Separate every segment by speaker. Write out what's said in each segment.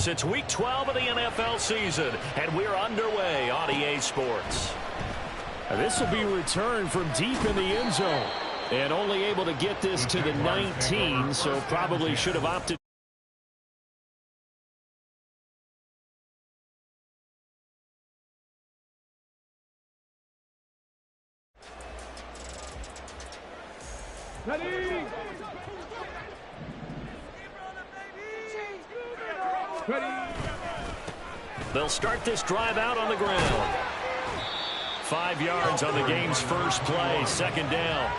Speaker 1: folks. It's Week 12 of the NFL season, and we're underway on EA Sports.
Speaker 2: This will be returned from deep in the end zone. And only able to get this to the 19, so probably should have opted.
Speaker 3: Ready.
Speaker 1: They'll start this drive out on the ground. 5 yards on the game's first play, second down.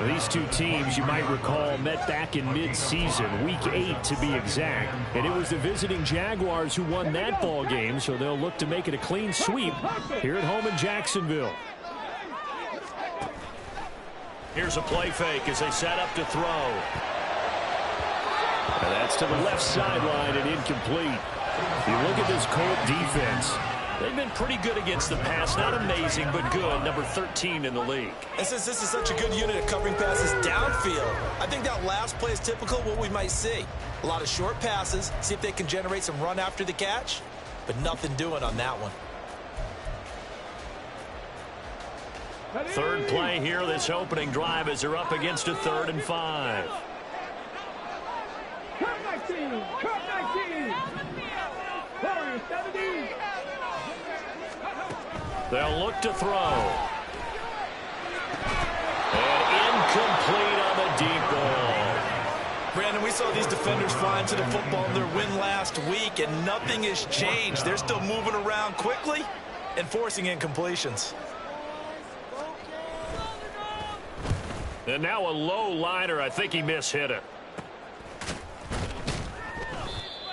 Speaker 2: These two teams, you might recall, met back in mid-season, Week 8 to be exact. And it was the visiting Jaguars who won that ball game, so they'll look to make it a clean sweep here at home in Jacksonville.
Speaker 1: Here's a play fake as they set up to throw.
Speaker 2: And that's to the left sideline and incomplete. You look at this Colt defense.
Speaker 1: They've been pretty good against the pass. Not amazing, but good. Number 13 in the league.
Speaker 4: And since this is such a good unit of covering passes downfield, I think that last play is typical of what we might see. A lot of short passes, see if they can generate some run after the catch, but nothing doing on that one.
Speaker 1: Third play here, this opening drive as they're up against a 3rd and 5.
Speaker 3: Cut 19! Cut 19! 17!
Speaker 1: They'll look to throw. And incomplete on the deep ball.
Speaker 4: Brandon, we saw these defenders fly into the football in their win last week, and nothing has changed. They're still moving around quickly and forcing incompletions.
Speaker 1: And now a low liner. I think he mishit it.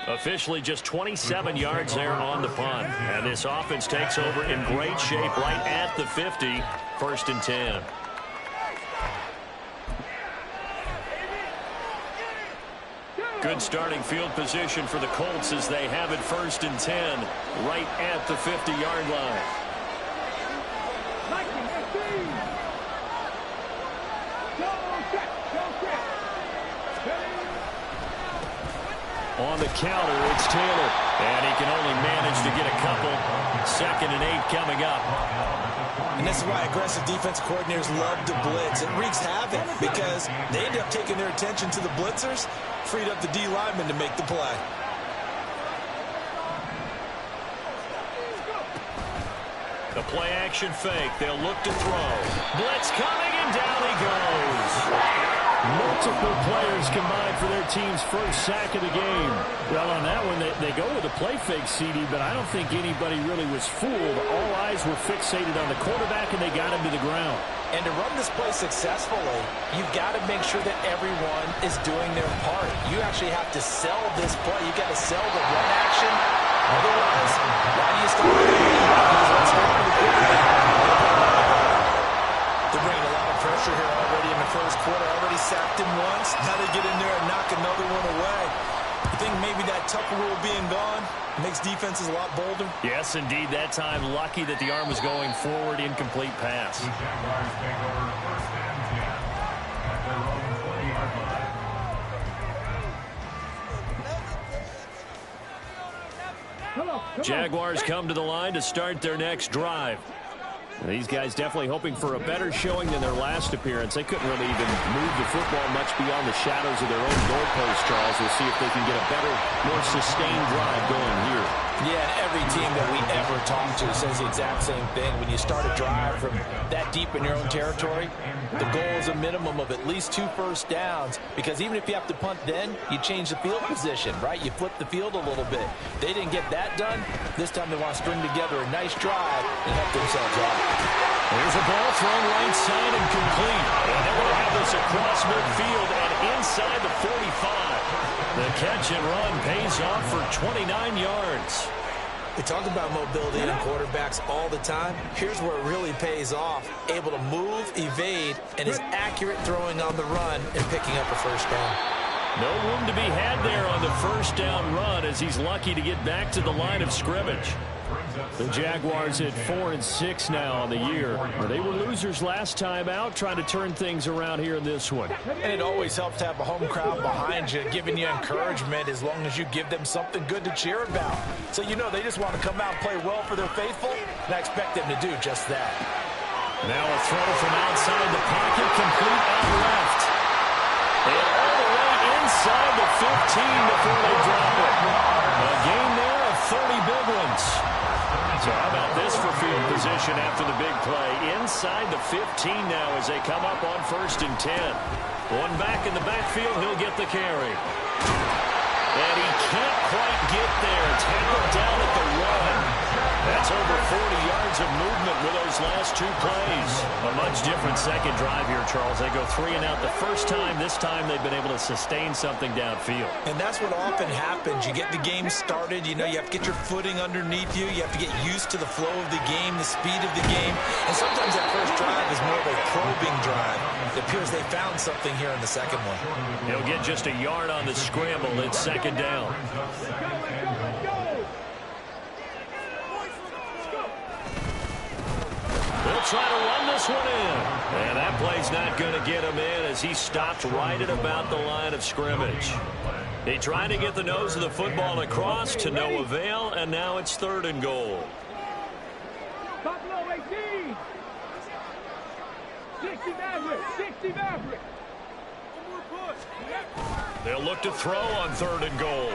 Speaker 1: Officially just 27 yards there on the punt. And this offense takes over in great shape right at the 50. 1st and 10. Good starting field position for the Colts as they have it 1st and 10 right at the 50-yard line.
Speaker 2: On the counter, it's Taylor.
Speaker 1: And he can only manage to get a couple. 2nd and 8 coming up.
Speaker 4: And this is why aggressive defense coordinators love to blitz. It wreaks havoc because they end up taking their attention to the blitzers, freed up the D lineman to make the play.
Speaker 1: The play action fake. They'll look to throw. Blitz coming, and down he goes.
Speaker 2: Multiple players combined for their team's first sack of the game. Well, on that one, they go with a play fake, CD, but I don't think anybody really was fooled. All eyes were fixated on the quarterback, and they got him to the ground.
Speaker 4: And to run this play successfully, you've got to make sure that everyone is doing their part. You actually have to sell this play. You've got to sell the run action. Otherwise, why do you start with the They're bringing a lot of pressure here already in the first quarter. Already sacked him once. Now they get in there and knock another one away. I think maybe that Tucker rule being gone makes defenses a lot bolder.
Speaker 1: Yes, indeed. That time, lucky that the arm was going forward. Incomplete pass. Jaguars come to the line to start their next drive.
Speaker 2: These guys definitely hoping for a better showing than their last appearance. They couldn't really even move the football much beyond the shadows of their own goalpost, Charles. We'll see if they can get a better, more sustained drive going here.
Speaker 4: Yeah, every team that we ever talk to says the exact same thing. When you start a drive from that deep in your own territory, the goal is a minimum of at least 2 first downs, because even if you have to punt then, you change the field position, right? You flip the field a little bit. They didn't get that done. This time they want to string together a nice drive and help themselves out.
Speaker 1: There's a ball thrown right side and complete. And they're going to have this across midfield and inside the 45. The catch and run pays off for 29 yards.
Speaker 4: We talk about mobility in quarterbacks all the time. Here's where it really pays off. Able to move, evade, and is accurate throwing on the run and picking up a first down.
Speaker 1: No room to be had there on the first down run as he's lucky to get back to the line of scrimmage.
Speaker 2: The Jaguars at 4-6 now on the year. They were losers last time out, trying to turn things around here in this one.
Speaker 4: And it always helps to have a home crowd behind you, giving you encouragement as long as you give them something good to cheer about. So you know they just want to come out and play well for their faithful, and I expect them to do just that.
Speaker 2: Now a throw from outside the pocket, complete out left. And all the way inside the 15 before they drop it. A gain there of 30 big ones. So how about this for field position after the big play? Inside the 15 now as they come up on 1st and 10. One back in the backfield, he'll get the carry. And he can't quite get there. Tackled down at the 1. That's over 40 yards of movement with those last 2 plays. A much different second drive here, Charles. They go 3 and out the first time. This time they've been able to sustain something downfield.
Speaker 4: And that's what often happens. You get the game started. You know, you have to get your footing underneath you. You have to get used to the flow of the game, the speed of the game. And sometimes that first drive is more of a probing drive. It appears they found something here in the second one.
Speaker 2: He'll get just a yard on the scramble. It's 2nd down. They'll try to run this one in. And that play's not going to get him in as he stopped right at about the line of scrimmage. They tried to get the nose of the football across to no avail, and now it's 3rd and goal.
Speaker 3: Buffalo 18. 60 Maverick. 60 Maverick.
Speaker 2: They'll look to throw on 3rd and goal.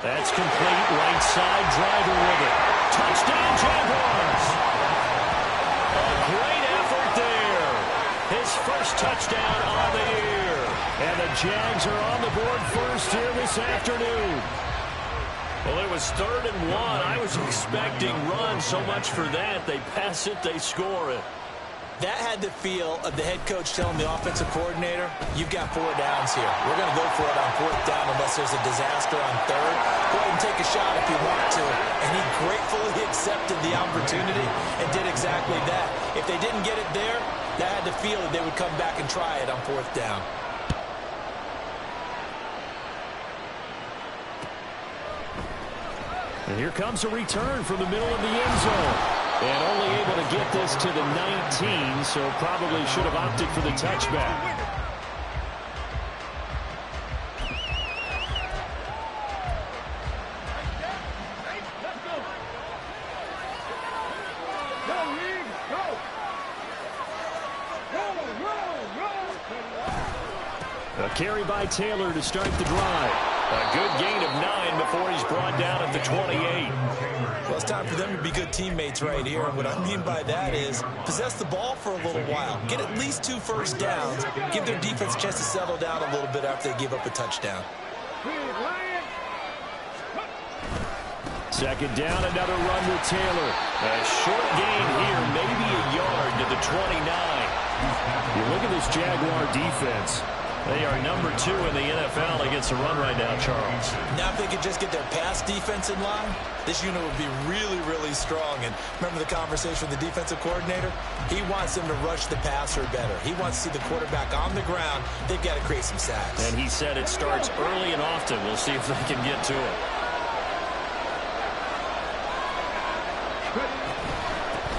Speaker 2: That's complete. Right side, driver with it. Touchdown, Jaguars. Great effort there. His first touchdown on the year. And the Jags are on the board first here this afternoon. Well, it was 3rd and 1. I was expecting run. So much for that. They pass it, they score it.
Speaker 4: That had the feel of the head coach telling the offensive coordinator, you've got 4 downs here. We're going to go for it on 4th down unless there's a disaster on 3rd. Go ahead and take a shot if you want to. And he gratefully accepted the opportunity and did exactly that. If they didn't get it there, that had the feel that they would come back and try it on 4th down.
Speaker 2: And here comes a return from the middle of the end zone. And only able to get this to the 19, so probably should have opted for the touchback. A carry by Taylor to start the drive. A good gain of 9 before he's brought down at the 28.
Speaker 4: Well, it's time for them to be good teammates right here. And what I mean by that is possess the ball for a little while. Get at least 2 first downs. Give their defense a chance to settle down a little bit after they give up a touchdown.
Speaker 2: 2nd down, another run with Taylor. A short gain here, maybe a yard to the 29. You look at this Jaguar defense. They are number 2 in the NFL against the run right now, Charles.
Speaker 4: Now if they could just get their pass defense in line, this unit would be really, really strong. And remember the conversation with the defensive coordinator? He wants them to rush the passer better. He wants to see the quarterback on the ground. They've got to create some sacks.
Speaker 2: And he said it starts early and often. We'll see if they can get to it.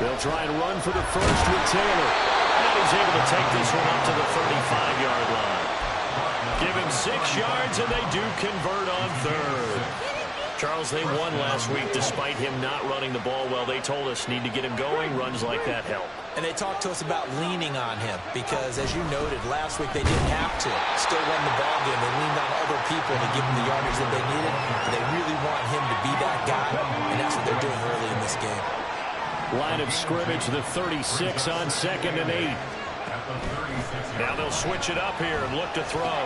Speaker 2: They'll try and run for the first with Taylor. And he's able to take this one up to the 35-yard line. Give him 6 yards, and they do convert on 3rd. Charles, they won last week despite him not running the ball well. They told us need to get him going. Runs like that help.
Speaker 4: And they talked to us about leaning on him because, as you noted, last week they didn't have to. Still won the ball game. They leaned on other people to give them the yardage that they needed. But they really want him to be that guy, and that's what they're doing early in this game.
Speaker 2: Line of scrimmage, the 36 on 2nd and 8. Now they'll switch it up here and look to throw.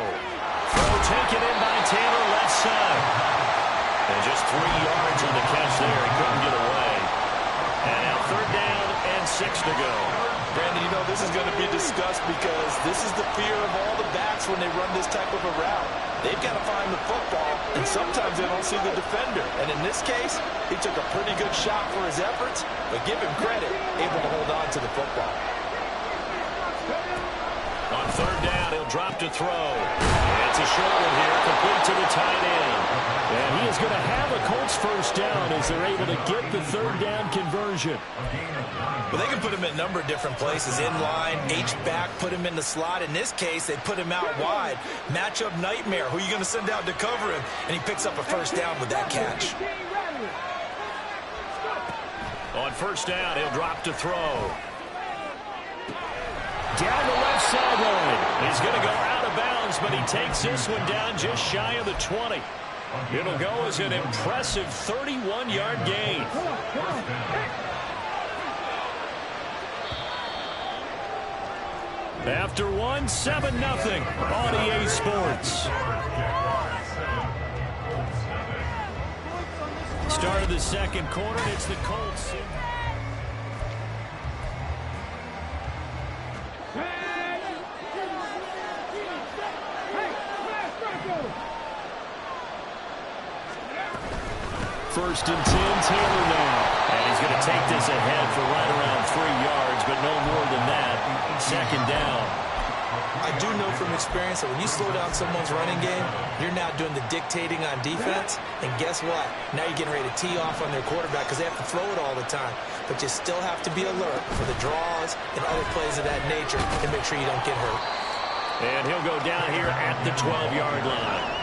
Speaker 2: Throw taken in by Taylor, left side. And just 3 yards on the catch there. He couldn't get away. And now 3rd down and 6 to go.
Speaker 4: Brandon, you know this is going to be discussed because this is the fear of all the backs when they run this type of a route. They've got to find the football, and sometimes they don't see the defender. And in this case, he took a pretty good shot for his efforts, but give him credit, able to hold on to the football.
Speaker 2: On 3rd down,
Speaker 1: out. He'll drop to throw. It's a short one here, complete to the tight end.
Speaker 2: And he is going to have a Colts first down as they're able to get the third down conversion.
Speaker 4: Well, they can put him in a number of different places. In line, H-back, put him in the slot. In this case, they put him out wide. Matchup nightmare. Who are you going to send out to cover him? And he picks up a first down with that catch.
Speaker 1: On first down, he'll drop to throw.
Speaker 2: Down the left sideline.
Speaker 1: He's going to go out of bounds, but he takes this one down just shy of the 20. It'll go as an impressive 31-yard gain. After one, 7-0 on EA Sports. Start of the second quarter, and it's the Colts. First and 10, Taylor now. And he's going to take this ahead for right around 3 yards, but no more than that. Second down.
Speaker 4: I do know from experience that when you slow down someone's running game, you're now doing the dictating on defense. And guess what? Now you're getting ready to tee off on their quarterback because they have to throw it all the time. But you still have to be alert for the draws and other plays of that nature and make sure you don't get hurt.
Speaker 1: And he'll go down here at the 12-yard line.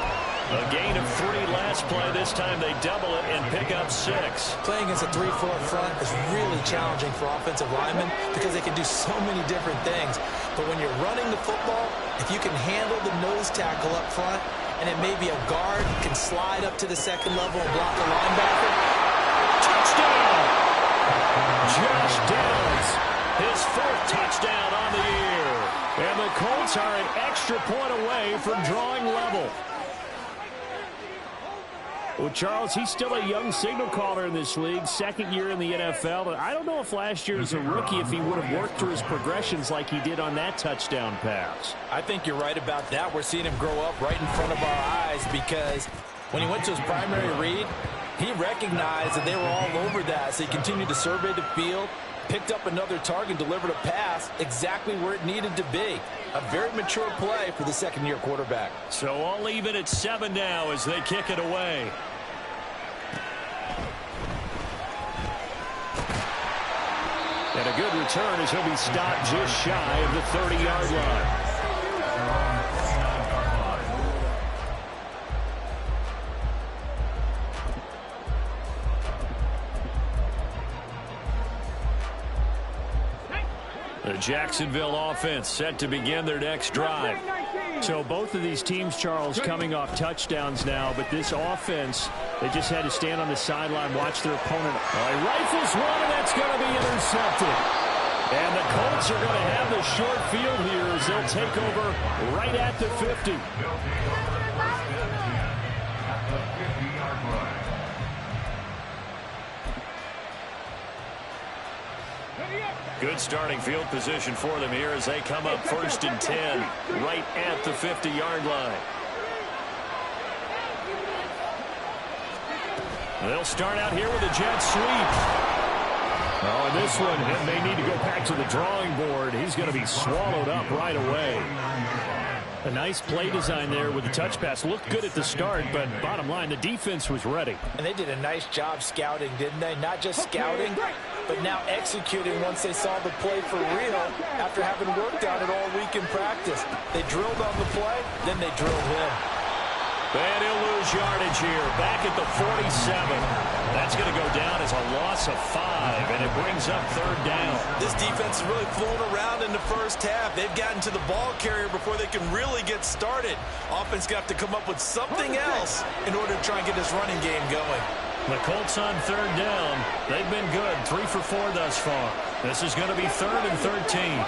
Speaker 1: A gain of 3 last play. This time they double it and pick up 6.
Speaker 4: Playing against a 3-4 front is really challenging for offensive linemen because they can do so many different things. But when you're running the football, if you can handle the nose tackle up front, and it may be a guard can slide up to the second level and block a linebacker.
Speaker 1: Touchdown! Josh Downs, his 4th touchdown on the year. And the Colts are an extra point away from drawing level.
Speaker 2: Well, Charles, he's still a young signal caller in this league, second year in the NFL. But I don't know if last year as a rookie, if he would have worked through his progressions like he did on that touchdown pass.
Speaker 4: I think you're right about that. We're seeing him grow up right in front of our eyes because when he went to his primary read, he recognized that they were all over that. So he continued to survey the field, picked up another target, delivered a pass exactly where it needed to be. A very mature play for the second-year quarterback.
Speaker 1: So all even at 7 now as they kick it away.
Speaker 2: And a good return as he'll be stopped just shy of the 30-yard line.
Speaker 1: The Jacksonville offense set to begin their next drive.
Speaker 2: So both of these teams, Charles, coming off touchdowns now, but this offense, they just had to stand on the sideline, watch their opponent.
Speaker 1: He rifles one, and that's going to be intercepted. And the Colts are going to have the short field here as they'll take over right at the 50. Good starting field position for them here as they come up first and 10 right at the 50-yard line. They'll start out here with a jet sweep.
Speaker 2: Oh, and this one, it may need to go back to the drawing board. He's going to be swallowed up right away. A nice play design there with the touch pass. Looked good at the start, but bottom line, the defense was ready.
Speaker 4: And they did a nice job scouting, didn't they? Not just scouting, but now executing once they saw the play for real after having worked on it all week in practice. They drilled on the play, then they drilled him.
Speaker 1: And he'll lose yardage here, back at the 47. That's going to go down as a loss of 5, and it brings up third down.
Speaker 4: This defense is really flown around in the first half. They've gotten to the ball carrier before they can really get started. Offense got to come up with something else in order to try and get this running game going.
Speaker 1: The Colts on third down. They've been good, 3 for 4 thus far. This is going to be 3rd and 13.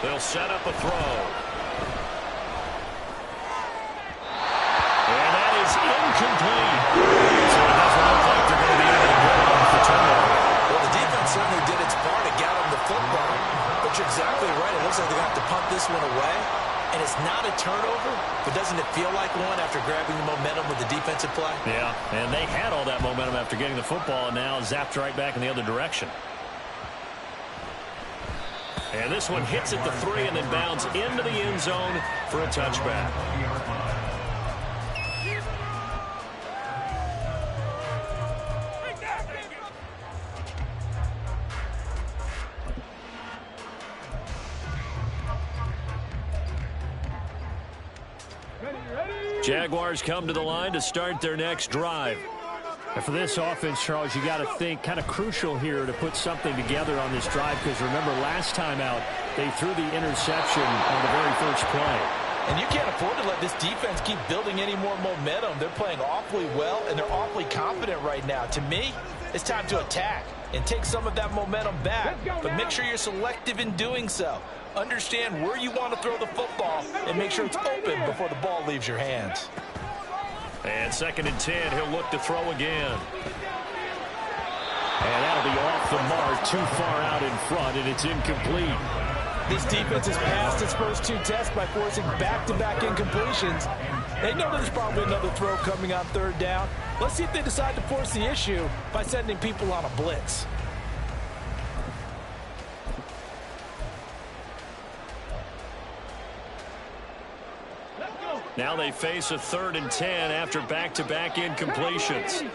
Speaker 1: They'll set up a throw. And that is incomplete. So it doesn't look like they're going to be able to get off the turnover.
Speaker 4: Well, the defense certainly did its part to get them the football. But you're exactly right. It looks like they're going to have to punt this one away. And it's not a turnover, but doesn't it feel like one after grabbing the momentum with the defensive play?
Speaker 1: Yeah, and they had all that momentum after getting the football and now zapped right back in the other direction. And this one hits at the 3 and then bounds into the end zone for a touchback. Jaguars come to the line to start their next drive.
Speaker 2: And for this offense, Charles, you got to think kind of crucial here to put something together on this drive, because remember last time out they threw the interception on the very first play.
Speaker 4: And you can't afford to let this defense keep building any more momentum. They're playing awfully well, and they're awfully confident right now. To me, it's time to attack and take some of that momentum back, but make sure you're selective in doing so. Understand where you want to throw the football and make sure it's open before the ball leaves your hands.
Speaker 1: And 2nd and 10, he'll look to throw again. And that'll be off the mark, too far out in front, and it's incomplete.
Speaker 4: This defense has passed its first 2 tests by forcing back-to-back incompletions. They know there's probably another throw coming on 3rd down. Let's see if they decide to force the issue by sending people on a blitz.
Speaker 1: Now they face a 3rd and 10 after back-to-back incompletions.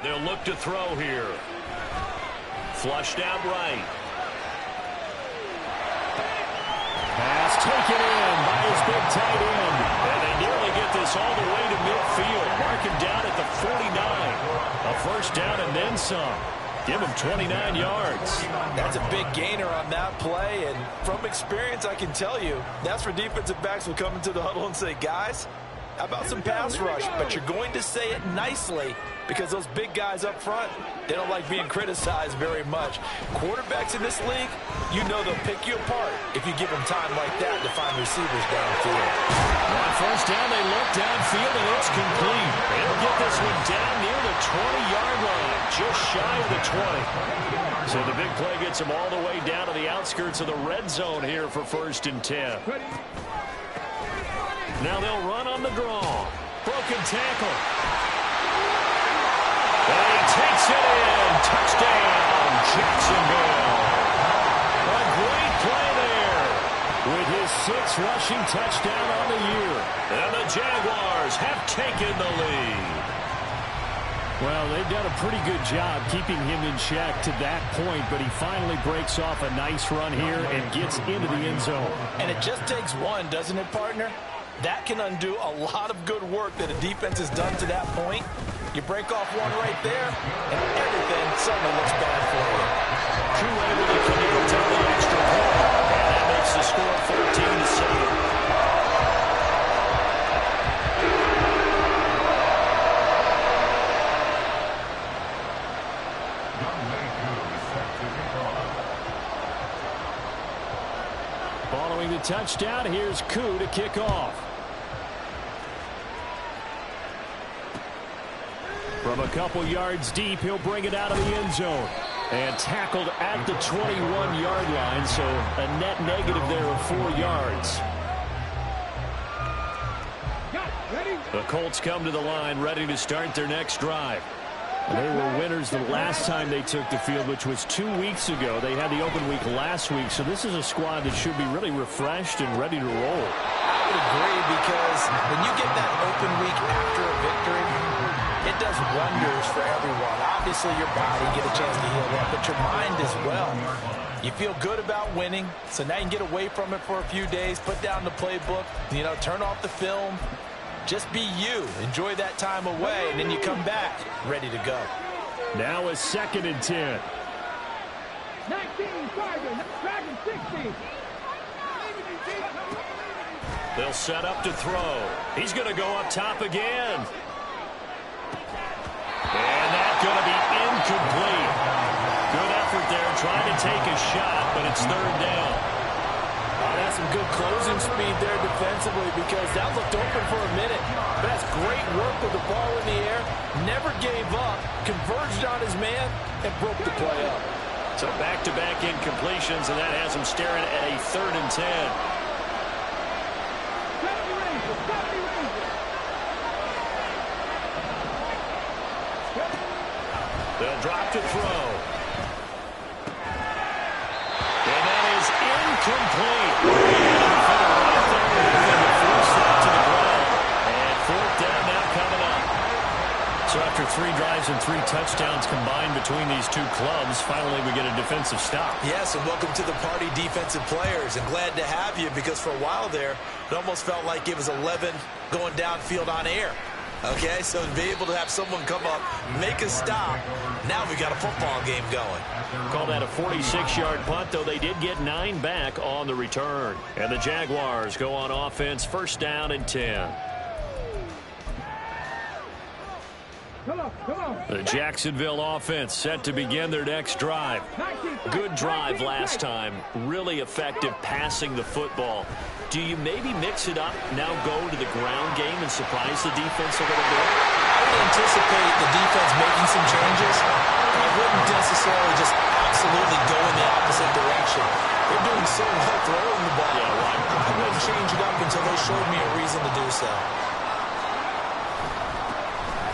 Speaker 1: They'll look to throw here. Flushed out right.
Speaker 2: Pass taken in by his big tight end.
Speaker 1: And they nearly get this all the way to midfield. Mark him down at the 49. A first down and then some. Give him 29 yards.
Speaker 4: That's a big gainer on that play, and from experience I can tell you that's where defensive backs will come into the huddle and say, guys, how about some pass rush? But you're going to say it nicely, because those big guys up front, they don't like being criticized very much. Quarterbacks in this league, you know they'll pick you apart if you give them time like that to find receivers downfield.
Speaker 1: On first down, they look downfield, and it's complete. They'll get this one down near the 20-yard line, just shy of the 20. So the big play gets them all the way down to the outskirts of the red zone here for 1st and 10. Now they'll run on the draw. Broken tackle. And he takes it in. Touchdown, Jacksonville. A great play there.
Speaker 2: With his 6th rushing touchdown on the year.
Speaker 1: And the Jaguars have taken the lead.
Speaker 2: Well, they've done a pretty good job keeping him in check to that point, but he finally breaks off a nice run here and gets into the end zone.
Speaker 4: And it just takes one, doesn't it, partner? That can undo a lot of good work that a defense has done to that point. You break off one right there, and everything suddenly looks bad for you.
Speaker 1: True able to connect on the extra point, and that makes the score 14-7.
Speaker 2: Following the touchdown, here's Koo to kick off. From a couple yards deep, he'll bring it out of the end zone. And tackled at the 21-yard line, so a net negative there of 4 yards. The Colts come to the line, ready to start their next drive. They were winners the last time they took the field, which was 2 weeks ago. They had the open week last week, so this is a squad that should be really refreshed and ready to roll.
Speaker 4: I would agree, because when you get that open week after a victory, it does wonders for everyone. Obviously, your body, get a chance to heal up, but your mind as well. You feel good about winning, so now you can get away from it for a few days, put down the playbook, turn off the film. Just be you. Enjoy that time away, and then you come back ready to go.
Speaker 2: Now a 2nd and 10.
Speaker 3: 19, Dragon 60.
Speaker 1: They'll set up to throw. He's going to go up top again. And that's going to be incomplete. Good effort there, trying to take a shot, but it's 3rd down.
Speaker 4: That's some good closing speed there defensively, because that looked open for a minute. But that's great work with the ball in the air. Never gave up, converged on his man, and broke the play up.
Speaker 1: So back-to-back incompletions, and that has him staring at a 3rd and 10. They'll drop complete. And force that to the ground. And fourth down now coming up. So after 3 drives and 3 touchdowns combined between these two clubs, finally we get a defensive stop.
Speaker 4: Yes, and welcome to the party, defensive players. And glad to have you, because for a while there, it almost felt like it was 11 going downfield on air. Okay, so to be able to have someone come up, make a stop, now we got a football game going.
Speaker 2: Call that a 46-yard punt, though they did get 9 back on the return. And the Jaguars go on offense, first down and 10. The Jacksonville offense set to begin their next drive. Good drive last time. Really effective passing the football. Do you maybe mix it up, now go to the ground game and surprise the defense a little bit?
Speaker 4: I would anticipate the defense making some changes. I wouldn't necessarily just absolutely go in the opposite direction. They're doing so well throwing the ball.
Speaker 2: Yeah, right.
Speaker 4: I wouldn't change it up until they showed me a reason to do so.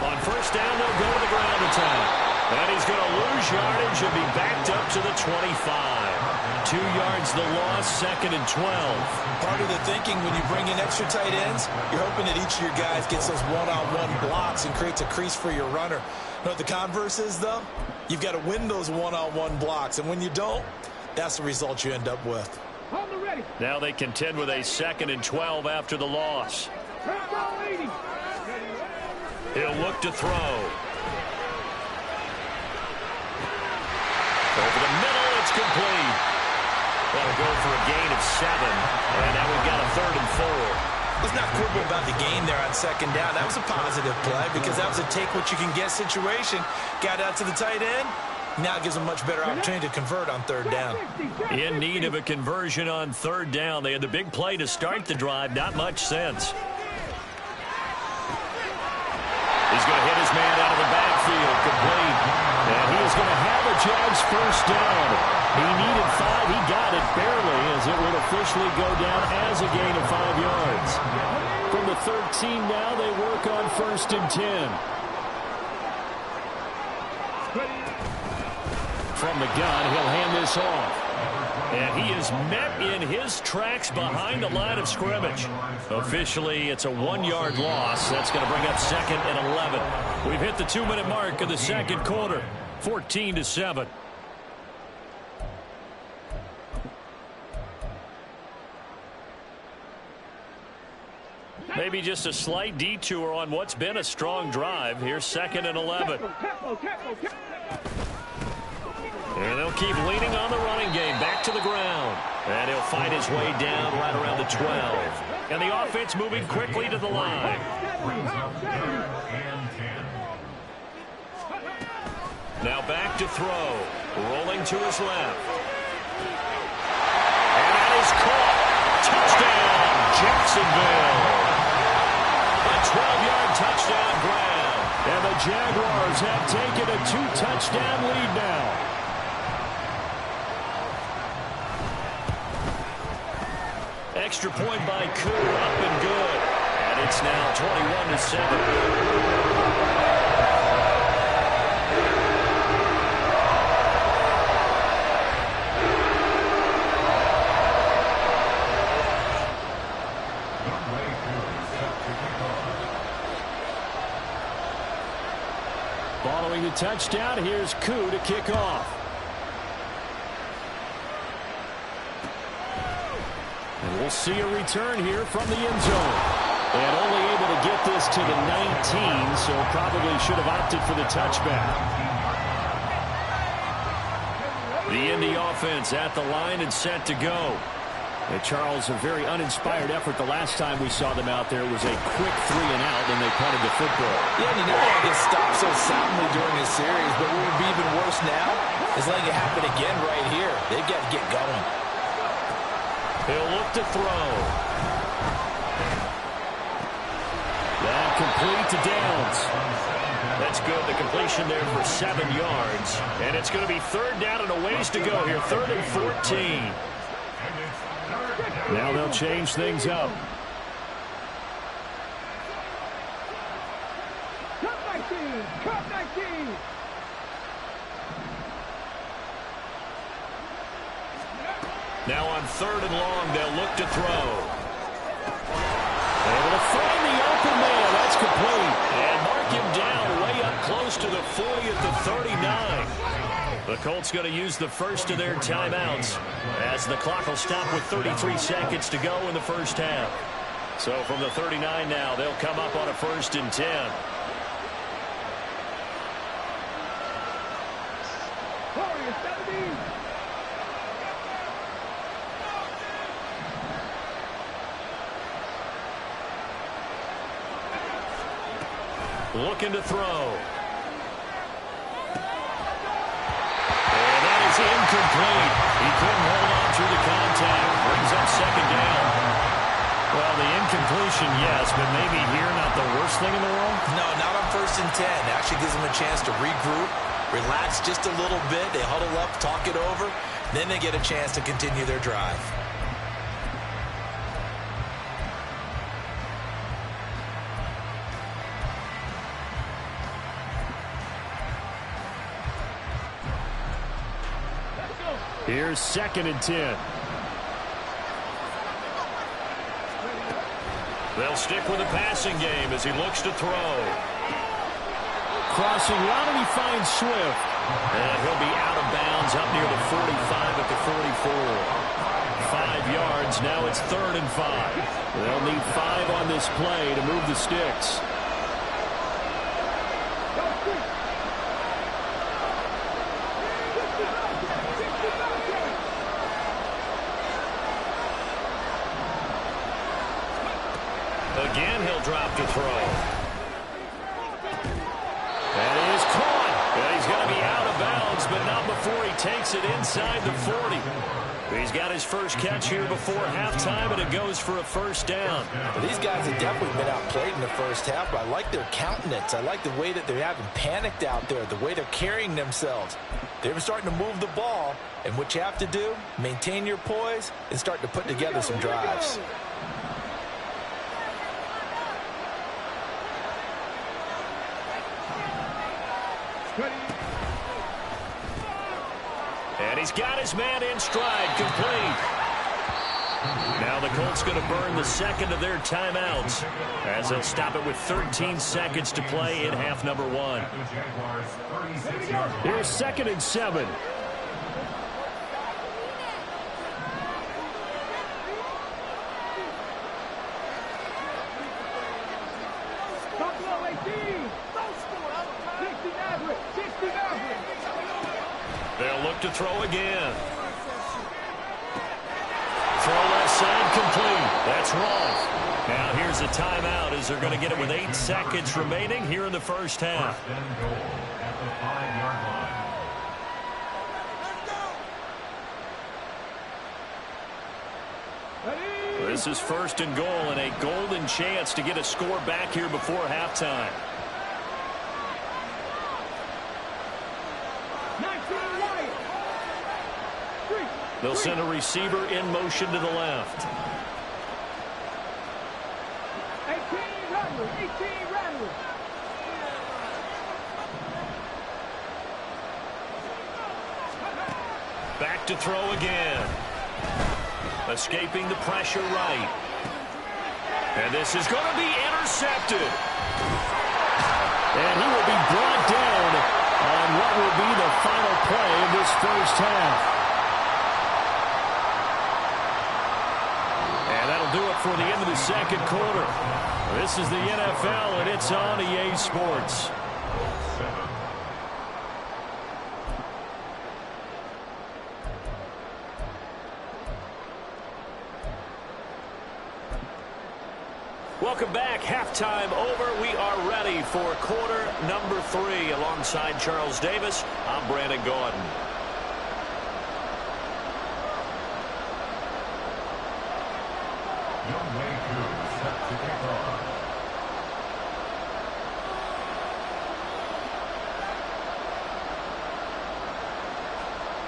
Speaker 2: On first down, they'll go to the ground attack. And he's going to lose yardage and be backed up to the 25. 2 yards the loss, second and 12.
Speaker 4: Part of the thinking when you bring in extra tight ends, you're hoping that each of your guys gets those one-on-one blocks and creates a crease for your runner. You know what the converse is, though? You've got to win those one-on-one blocks, and when you don't, that's the result you end up with.
Speaker 2: Now they contend with a second and 12 after the loss. He'll look to throw. Over the middle, it's complete. That'll go for a gain of 7. And now we've got a third and 4.
Speaker 4: Let's not quibble about the gain there on second down. That was a positive play because that was a take-what-you-can-get situation. Got out to the tight end. Now it gives them a much better opportunity to convert on third down.
Speaker 2: In need of a conversion on third down. They had the big play to start the drive. Not much sense. He's going to hit his man out of the backfield. Complete. And he is going to have a Jags first down. He needed 5. He got it barely as it would officially go down as a gain of 5 yards. From the 13 now, they work on first and 10. From the gun, he'll hand this off. And he is met in his tracks behind the line of scrimmage. Officially, it's a 1-yard loss. That's going to bring up second and 11. We've hit the 2-minute mark of the second quarter. 14-7. Maybe just a slight detour on what's been a strong drive. Here's second and 11. And they'll keep leaning on the running game. Back to the ground. And he'll find his way down right around the 12. And the offense moving quickly to the line. Now back to throw. Rolling to his left. And that is caught. Touchdown, Jacksonville. A 12-yard touchdown grab. And the Jaguars have taken a 2-touchdown lead now. Extra point by Koo, up and good. And it's now 21-7. Following the touchdown, here's Koo to kick off. And we'll see a return here from the end zone. And only able to get this to the 19, so probably should have opted for the touchback. The Indy offense at the line and set to go. And Charles, a very uninspired effort. The last time we saw them out there was a quick 3-and-out, and they punted the football.
Speaker 4: Yeah, and you never want to get stopped so soundly during this series, but what would be even worse now is letting it happen again right here. They've got to get going.
Speaker 2: He'll look to throw. That complete to Downs. That's good. The completion there for 7 yards. And it's going to be third down and a ways to go here. 3rd and 14. Now they'll change things up.
Speaker 3: Cut 19! Cut 19!
Speaker 1: Now on 3rd and long, they'll look to throw. Able to find the open man. That's complete. And mark him down way up close to the 40 at the 39. The Colts going to use the first of their timeouts as the clock will stop with 33 seconds to go in the first half. So from the 39 now, they'll come up on a 1st and 10. Looking to throw. And that is incomplete. He couldn't hold on through the contact. Brings up 2nd down. Well, the incompletion, yes, but maybe here not the worst thing in the world?
Speaker 4: No, not on 1st and 10. It actually gives them a chance to regroup, relax just a little bit. They huddle up, talk it over. Then they get a chance to continue their drive.
Speaker 2: Here's 2nd and 10.
Speaker 1: They'll stick with the passing game as he looks to throw.
Speaker 2: Crossing route, and he finds Swift.
Speaker 1: And he'll be out of bounds up near the 45 at the 44. 5 yards. Now it's 3rd and 5.
Speaker 2: They'll need 5 on this play to move the sticks.
Speaker 1: Again, he'll drop to throw. That is caught. And he's going to be out of bounds, but not before he takes it inside the 40. He's got his first catch here before halftime, and it goes for a 1st down.
Speaker 4: Well, these guys have definitely been outplayed in the first half, but I like their countenance. I like the way that they haven't panicked out there, the way they're carrying themselves. They're starting to move the ball, and what you have to do, maintain your poise and start to put together some drives.
Speaker 1: And he's got his man in stride, complete. Now the Colts going to burn the 2nd of their timeouts as they'll stop it with 13 seconds to play in half number 1.
Speaker 2: Here's 2nd and 7.
Speaker 1: They'll look to throw again. Throw left side, complete. That's wrong. Now here's a timeout as they're going to get it with 8 seconds remaining here in the first half. This is 1st and goal and a golden chance to get a score back here before halftime. They'll send a receiver in motion to the left.
Speaker 3: 18 Rattler.
Speaker 1: Back to throw again. Escaping the pressure right. And this is going to be intercepted.
Speaker 2: And he will be brought down on what will be the final play of this first half.
Speaker 1: Do it for the end of the 2nd quarter. This is the NFL, and it's on EA Sports. Welcome back. Halftime over. We are ready for quarter number 3. Alongside Charles Davis, I'm Brandon Gaudin.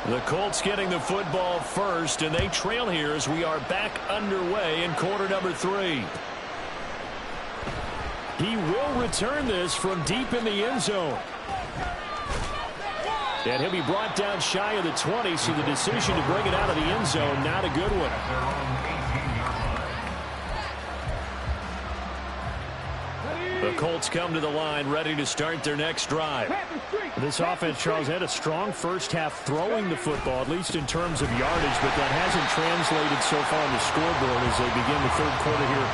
Speaker 1: The Colts getting the football first, and they trail here as we are back underway in quarter number 3.
Speaker 2: He will return this from deep in the end zone. And he'll be brought down shy of the 20, so the decision to bring it out of the end zone, not a good one. The Colts come to the line, ready to start their next drive. This offense, Charles, had a strong first half throwing the football, at least in terms of yardage, but that hasn't translated so far on the scoreboard as they begin the third quarter here